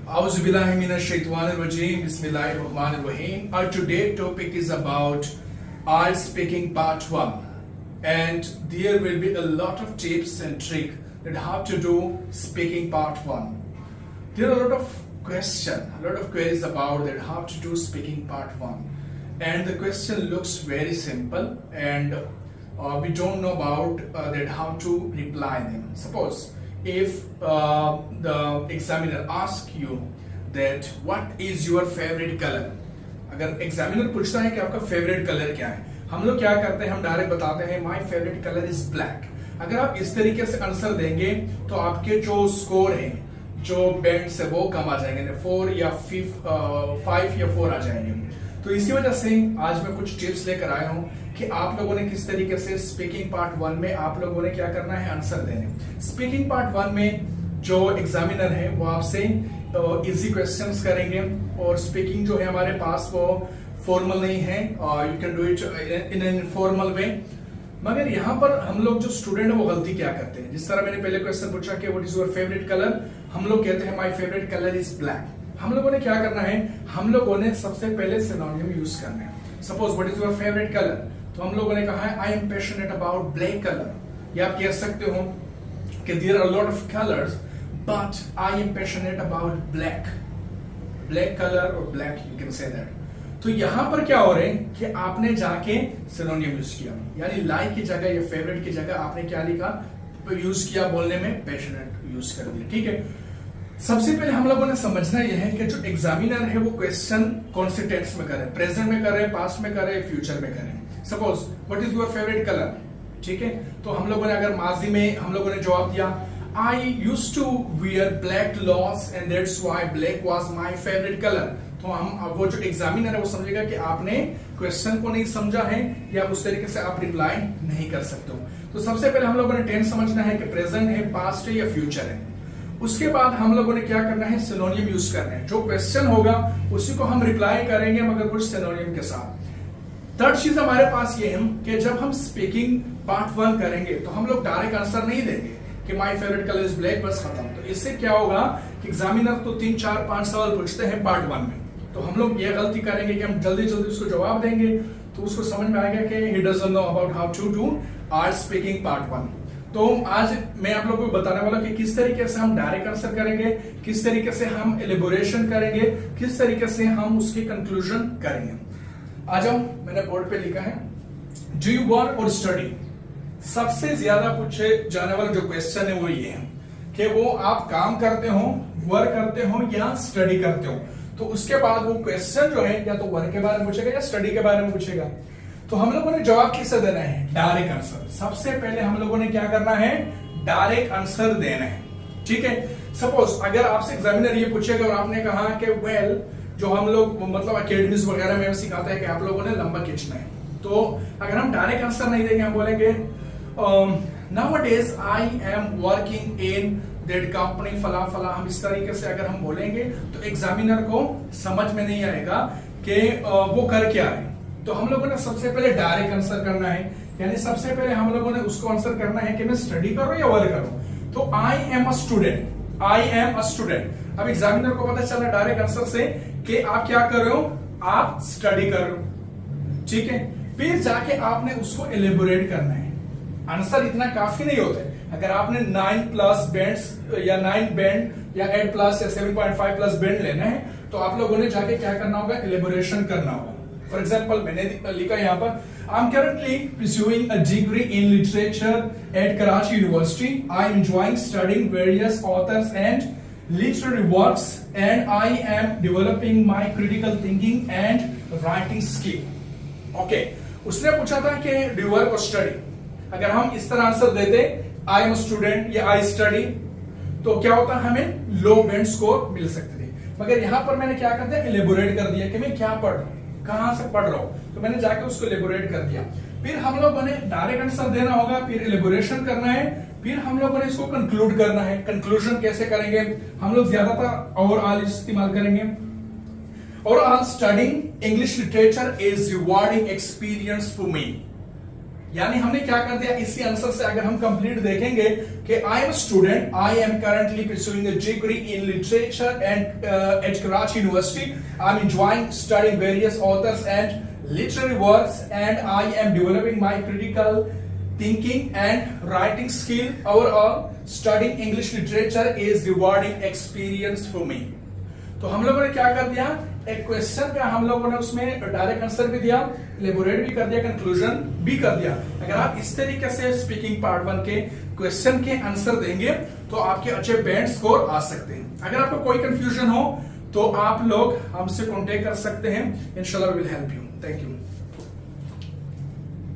Auzubillahiminash-shaytanir-rajim. Bismillahir-rahmanir-rahim. Our today's topic is about art speaking part 1, and there will be a lot of tips and tricks that how to do speaking part 1. There are a lot of queries about that how to do speaking part 1, and the question looks very simple, and we don't know about that how to reply them. Suppose if the examiner asks you that what is your favorite color, अगर examiner पूछता है कि आपका favourite colour क्या है, हम लोग क्या करते हैं, हम डायरेक्ट बताते हैं my favourite colour is black. अगर आप इस तरीके से आंसर देंगे तो आपके जो स्कोर है, जो बैंड्स है, वो कम आ जाएंगे, 4 या 5 या 4 आ जाएंगे. तो इसी वजह से आज मैं कुछ टिप्स लेकर आया हूं कि आप लोगों ने किस तरीके से स्पीकिंग पार्ट 1 में आप लोगों ने क्या करना है, आंसर देने. स्पीकिंग पार्ट 1 में जो एग्जामिनर है वो आपसे इजी क्वेश्चंस करेंगे, और स्पीकिंग जो है हमारे पास वो फॉर्मल नहीं है, you can do it in an informal वे. मगर यहाँ पर हम लोग जो स्टूडेंट है वो गलती क्या करते हैं, जिस तरह मैंने पहले क्वेश्चन पूछा कि what is your favourite colour, हम लोग कहते हैं my favourite colour is black. हम लोगों ने क्या करना है, हम लोगों ने सबसे पहले सिनोनिम यूज करना है. Suppose what is your favourite colour, तो हम लोगों ने कहा है I am passionate about black colour. या आप कह सकते हो कि there are lot of colours but I am passionate about black colour और black, you can say that. तो यहां पर क्या हो रहा है कि आपने जाके सिनोनिम यूज किया, यानी लाइक की जगह या फेवरेट की जगह आपने क्या लिखा, यूज किया बोलने में, पैशनेट यूज कर दिया. ठीक है. सबसे पहले हम लोगों ने समझना यह है कि जो एग्जामिनर है वो क्वेश्चन कौन से टेंस में करे, प्रेजेंट में करे, पास्ट में करे, फ्यूचर में करे. Suppose what is your favourite colour, ठीक है, तो हम लोगों ने अगर माजी में हम लोगों ने जवाब दिया I used to wear black clothes and that's why black was my favourite colour, तो हम वो जो एग्जामिनर है वो समझेगा कि आपने क्वेश्चन को नहीं समझा है, या उस तरीके से आप रिप्लाई नहीं कर सकते हो. तो सबसे पहले हम लोगों ने टेंस समझना है कि प्रेजेंट है, पास्ट है या फ्यूचर है. उसके बाद हम लोगों ने क्या करना है, सिनोनिम यूज करना है. जो क्वेश्चन होगा उसी को हम रिप्लाई करेंगे मगर कुछ सिनोनिम के साथ. थर्ड चीज हमारे पास ये है कि जब हम स्पीकिंग पार्ट 1 करेंगे तो हम लोग डायरेक्ट आंसर नहीं देंगे कि my favourite colour is black, बस खत्म. तो इससे क्या होगा कि एग्जामिनर तो 3 4 5 सवाल पूछते हैं पार्ट 1 में, तो हम लोग ये गलती करेंगे कि हम जल्दी जल्दी उसको जवाब देंगे, तो उसको समझ में आएगा कि he doesn't know about how to do art speaking part 1. तो आज मैं आप लोगों को बताने वाला कि किस तरीके से हम डायरेक्ट आंसर करेंगे, किस तरीके से हम एलिबोरेशन करेंगे, किस तरीके से हम उसके कंक्लूजन करेंगे. आ जाओ, मैंने बोर्ड पे लिखा है do you work or study. सबसे ज्यादा पूछे जाने वाला जो क्वेश्चन है वो ये है कि वो आप काम करते हो, वर्क करते हो या स्टडी करते हो. तो उसके बाद वो क्वेश्चन जो है या तो वर्क के बारे में पूछेगा या स्टडी के बारे में पूछेगा. तो हम लोगों ने जवाब किससे देना है, डायरेक्ट आंसर. सबसे पहले हम लोगों ने क्या करना है, डायरेक्ट आंसर देना है. ठीक है. सपोज अगर आपसे एग्जामिनर ये पूछेगा और आपने कहा कि वेल, जो हम लोग मतलब अकेडमीज वगैरह में सिखाते हैं कि आप लोगों ने लंबा खींचना है, तो अगर हम डायरेक्ट आंसर नहीं देंगे, हम बोलेंगे nowadays I am working in that company फला फला. हम इस तरीके से अगर हम बोलेंगे तो एग्जामिनर को समझ में नहीं आएगा कि वो कर क्या है. तो हम लोगों ने सबसे पहले डायरेक्ट आंसर करना है, यानी सबसे पहले हम लोगों ने उसको आंसर करना है कि मैं स्टडी कर रहा हूं या वर्क कर रहा हूं. तो I am a student, I am a student. अब एग्जामिनर को पता चला डायरेक्ट आंसर से कि आप क्या कर रहे हो, आप स्टडी कर रहे हो. ठीक है. फिर जाके आपने उसको एलिबोरेट करना है. आंसर इतना काफी नहीं होता है. अगर आपने 9+ बैंड्स या 9 बैंड या 8+ या 7.5 प्लस बैंड लेना है, तो आप लोगों ने जाके क्या करना होगा, एलिबोरेशन करना होगा. फॉर एग्जाम्पल मैंने लिखा यहाँ पर I am currently pursuing a degree in literature at Karachi University. I am enjoying studying various authors and literary works and I am developing my critical thinking and writing skill. Okay. उसने पूछा था कि do you work or study. अगर हम इस तरह answer देते आई am student या आई स्टडी, तो क्या होता, हमें लो बैंड स्कोर मिल सकते थे. मगर यहां पर मैंने क्या कर दिया, एलिबोरेट कर दिया कि मैं क्या पढ़ रहा हूं, कहां से पढ़ रहा हूं, तो मैंने जाके उसको एलिबोरेट कर दिया. फिर हम लोगों ने डायरेक्ट आंसर देना होगा, फिर एलिबोरेशन करना है, फिर हम लोगों ने इसको कंक्लूड करना है. कंक्लूजन कैसे करेंगे, हम लोग ज्यादातर ओवरऑल इस्तेमाल करेंगे. Overall studying English literature is rewarding experience for me. यानी हमने क्या कर दिया, इसी आंसर से अगर हम कंप्लीट देखेंगे कि I am student, I am currently pursuing a degree in literature and at Karachi University, I am enjoying studying various authors and literary works and I am developing my critical thinking and writing skill. Overall, studying English literature is rewarding experience for me. तो हम लोगों ने क्या कर दिया, एक question का हम लोगों ने उसमें डायरेक्ट आंसर भी दिया, इलेबोरेट भी कर दिया, कंक्लूजन भी कर दिया। अगर आप इस तरीके से स्पीकिंग पार्ट 1 के क्वेश्चन के आंसर देंगे तो आपके अच्छे बैंड स्कोर आ सकते हैं। अगर आपको कोई कंफ्यूजन हो तो आप लोग हमसे कॉन्टेक्ट कर सकते हैं, इंशाल्लाह we will help you. Thank you.